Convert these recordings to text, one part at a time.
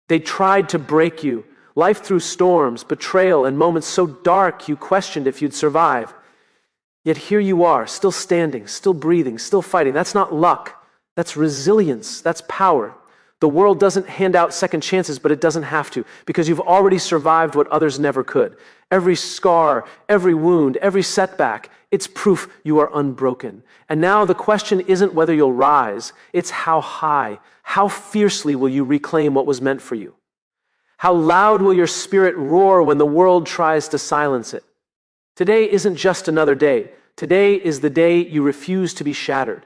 They tried to break you. Life threw storms, betrayal, and moments so dark you questioned if you'd survive. Yet here you are, still standing, still breathing, still fighting. That's not luck. That's resilience. That's power. The world doesn't hand out second chances, but it doesn't have to, because you've already survived what others never could. Every scar, every wound, every setback, it's proof you are unbroken. And now the question isn't whether you'll rise, it's how high, how fiercely will you reclaim what was meant for you? How loud will your spirit roar when the world tries to silence it? Today isn't just another day. Today is the day you refuse to be shattered.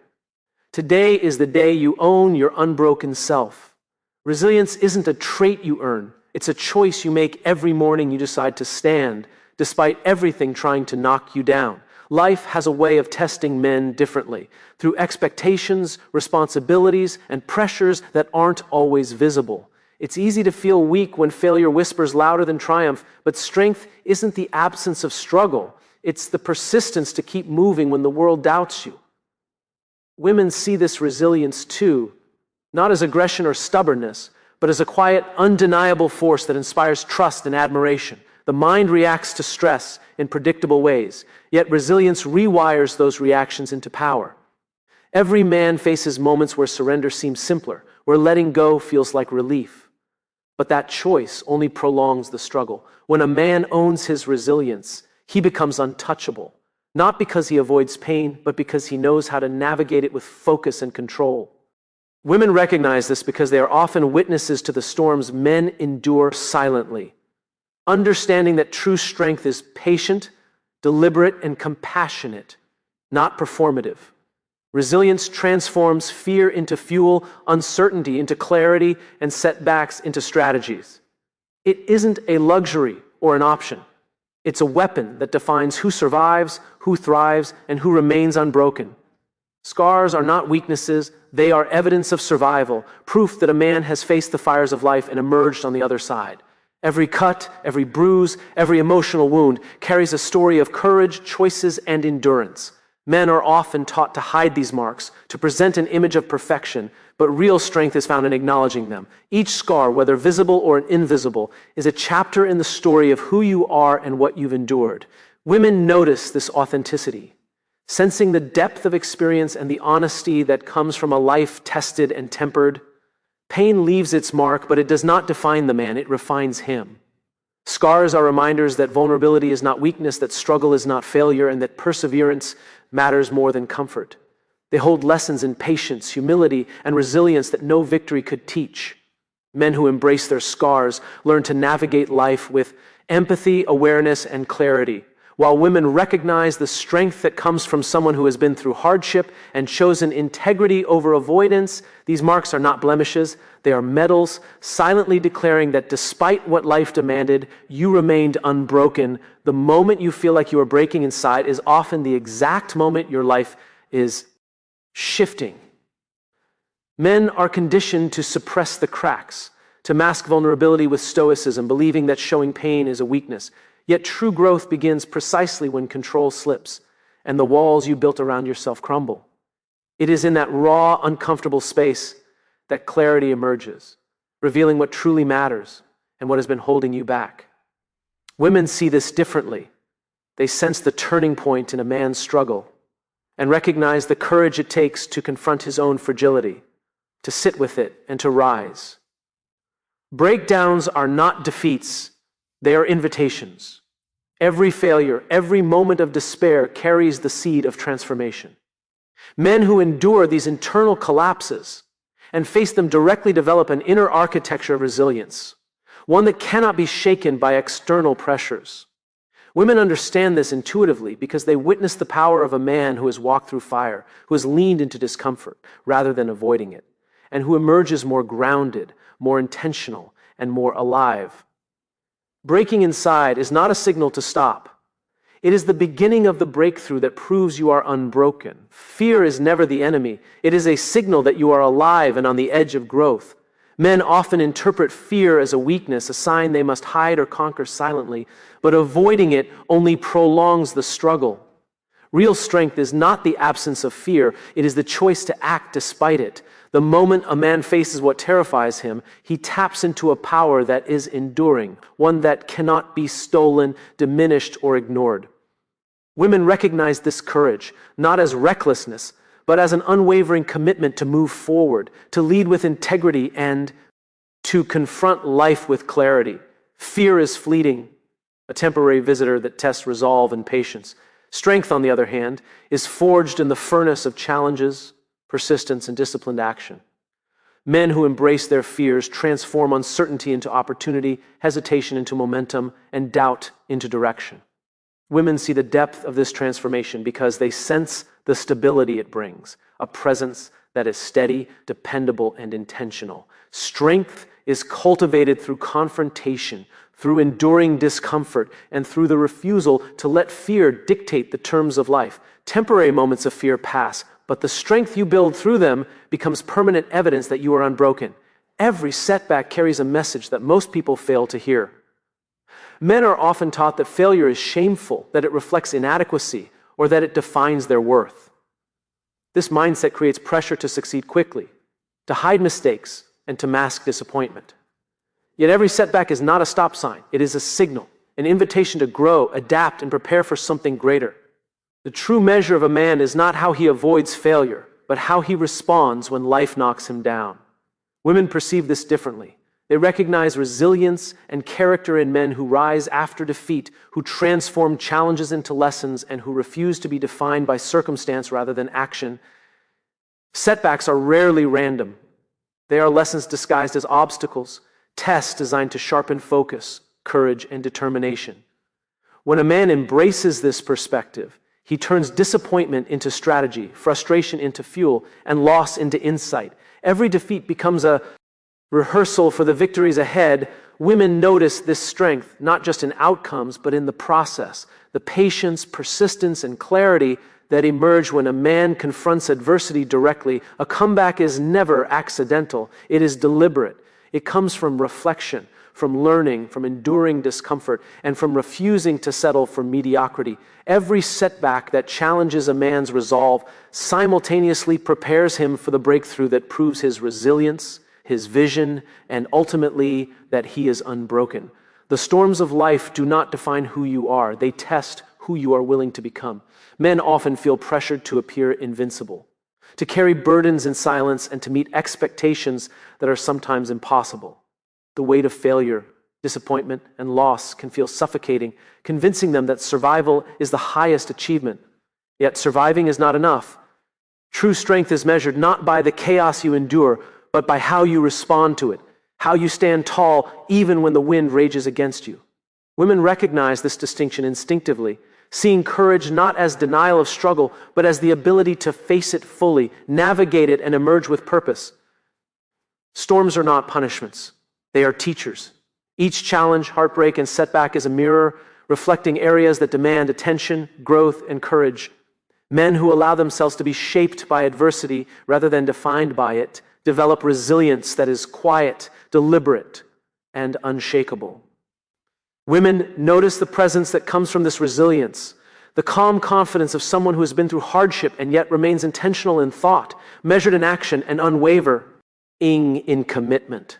Today is the day you own your unbroken self. Resilience isn't a trait you earn. It's a choice you make every morning you decide to stand, despite everything trying to knock you down. Life has a way of testing men differently, through expectations, responsibilities, and pressures that aren't always visible. It's easy to feel weak when failure whispers louder than triumph, but strength isn't the absence of struggle. It's the persistence to keep moving when the world doubts you. Women see this resilience too, not as aggression or stubbornness, but as a quiet, undeniable force that inspires trust and admiration. The mind reacts to stress in predictable ways, yet resilience rewires those reactions into power. Every man faces moments where surrender seems simpler, where letting go feels like relief. But that choice only prolongs the struggle. When a man owns his resilience, he becomes untouchable. Not because he avoids pain, but because he knows how to navigate it with focus and control. Women recognize this because they are often witnesses to the storms men endure silently. Understanding that true strength is patient, deliberate, and compassionate, not performative. Resilience transforms fear into fuel, uncertainty into clarity, and setbacks into strategies. It isn't a luxury or an option. It's a weapon that defines who survives, who thrives, and who remains unbroken. Scars are not weaknesses, they are evidence of survival, proof that a man has faced the fires of life and emerged on the other side. Every cut, every bruise, every emotional wound carries a story of courage, choices, and endurance. Men are often taught to hide these marks, to present an image of perfection, but real strength is found in acknowledging them. Each scar, whether visible or invisible, is a chapter in the story of who you are and what you've endured. Women notice this authenticity, sensing the depth of experience and the honesty that comes from a life tested and tempered. Pain leaves its mark, but it does not define the man, it refines him. Scars are reminders that vulnerability is not weakness, that struggle is not failure, and that perseverance matters more than comfort. They hold lessons in patience, humility, and resilience that no victory could teach. Men who embrace their scars learn to navigate life with empathy, awareness, and clarity, while women recognize the strength that comes from someone who has been through hardship and chosen integrity over avoidance. These marks are not blemishes, they are medals, silently declaring that despite what life demanded, you remained unbroken. The moment you feel like you are breaking inside is often the exact moment your life is shifting. Men are conditioned to suppress the cracks, to mask vulnerability with stoicism, believing that showing pain is a weakness. Yet true growth begins precisely when control slips and the walls you built around yourself crumble. It is in that raw, uncomfortable space that clarity emerges, revealing what truly matters and what has been holding you back. Women see this differently. They sense the turning point in a man's struggle and recognize the courage it takes to confront his own fragility, to sit with it, and to rise. Breakdowns are not defeats, they are invitations. Every failure, every moment of despair carries the seed of transformation. Men who endure these internal collapses and face them directly develop an inner architecture of resilience, one that cannot be shaken by external pressures. Women understand this intuitively because they witness the power of a man who has walked through fire, who has leaned into discomfort rather than avoiding it, and who emerges more grounded, more intentional, and more alive. Breaking inside is not a signal to stop. It is the beginning of the breakthrough that proves you are unbroken. Fear is never the enemy. It is a signal that you are alive and on the edge of growth. Men often interpret fear as a weakness, a sign they must hide or conquer silently, but avoiding it only prolongs the struggle. Real strength is not the absence of fear, it is the choice to act despite it. The moment a man faces what terrifies him, he taps into a power that is enduring, one that cannot be stolen, diminished, or ignored. Women recognize this courage, not as recklessness, but as an unwavering commitment to move forward, to lead with integrity, and to confront life with clarity. Fear is fleeting, a temporary visitor that tests resolve and patience. Strength, on the other hand, is forged in the furnace of challenges, persistence, and disciplined action. Men who embrace their fears transform uncertainty into opportunity, hesitation into momentum, and doubt into direction. Women see the depth of this transformation because they sense the stability it brings, a presence that is steady, dependable, and intentional. Strength is cultivated through confrontation, through enduring discomfort, and through the refusal to let fear dictate the terms of life. Temporary moments of fear pass, but the strength you build through them becomes permanent evidence that you are unbroken. Every setback carries a message that most people fail to hear. Men are often taught that failure is shameful, that it reflects inadequacy, or that it defines their worth. This mindset creates pressure to succeed quickly, to hide mistakes, and to mask disappointment. Yet every setback is not a stop sign. It is a signal, an invitation to grow, adapt, and prepare for something greater. The true measure of a man is not how he avoids failure, but how he responds when life knocks him down. Women perceive this differently. They recognize resilience and character in men who rise after defeat, who transform challenges into lessons, and who refuse to be defined by circumstance rather than action. Setbacks are rarely random. They are lessons disguised as obstacles, tests designed to sharpen focus, courage, and determination. When a man embraces this perspective, he turns disappointment into strategy, frustration into fuel, and loss into insight. Every defeat becomes a rehearsal for the victories ahead. Women notice this strength, not just in outcomes, but in the process, the patience, persistence, and clarity that emerge when a man confronts adversity directly. A comeback is never accidental. It is deliberate. It comes from reflection, from learning, from enduring discomfort, and from refusing to settle for mediocrity. Every setback that challenges a man's resolve simultaneously prepares him for the breakthrough that proves his resilience, his vision, and ultimately that he is unbroken. The storms of life do not define who you are. They test who you are willing to become. Men often feel pressured to appear invincible, to carry burdens in silence, and to meet expectations that are sometimes impossible. The weight of failure, disappointment, and loss can feel suffocating, convincing them that survival is the highest achievement. Yet surviving is not enough. True strength is measured not by the chaos you endure, but by how you respond to it, how you stand tall even when the wind rages against you. Women recognize this distinction instinctively, seeing courage not as denial of struggle, but as the ability to face it fully, navigate it, and emerge with purpose. Storms are not punishments. They are teachers. Each challenge, heartbreak, and setback is a mirror, reflecting areas that demand attention, growth, and courage. Men who allow themselves to be shaped by adversity rather than defined by it develop resilience that is quiet, deliberate, and unshakable. Women notice the presence that comes from this resilience, the calm confidence of someone who has been through hardship and yet remains intentional in thought, measured in action, and unwavering in commitment.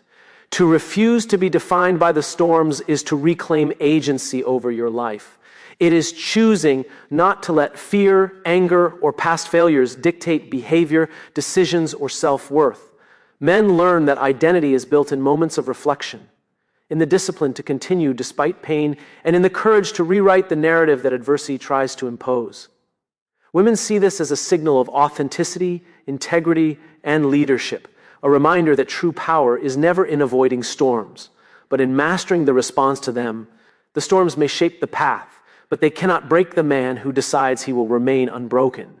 To refuse to be defined by the storms is to reclaim agency over your life. It is choosing not to let fear, anger, or past failures dictate behavior, decisions, or self-worth. Men learn that identity is built in moments of reflection, in the discipline to continue despite pain, and in the courage to rewrite the narrative that adversity tries to impose. Women see this as a signal of authenticity, integrity, and leadership, a reminder that true power is never in avoiding storms, but in mastering the response to them. The storms may shape the path, but they cannot break the man who decides he will remain unbroken.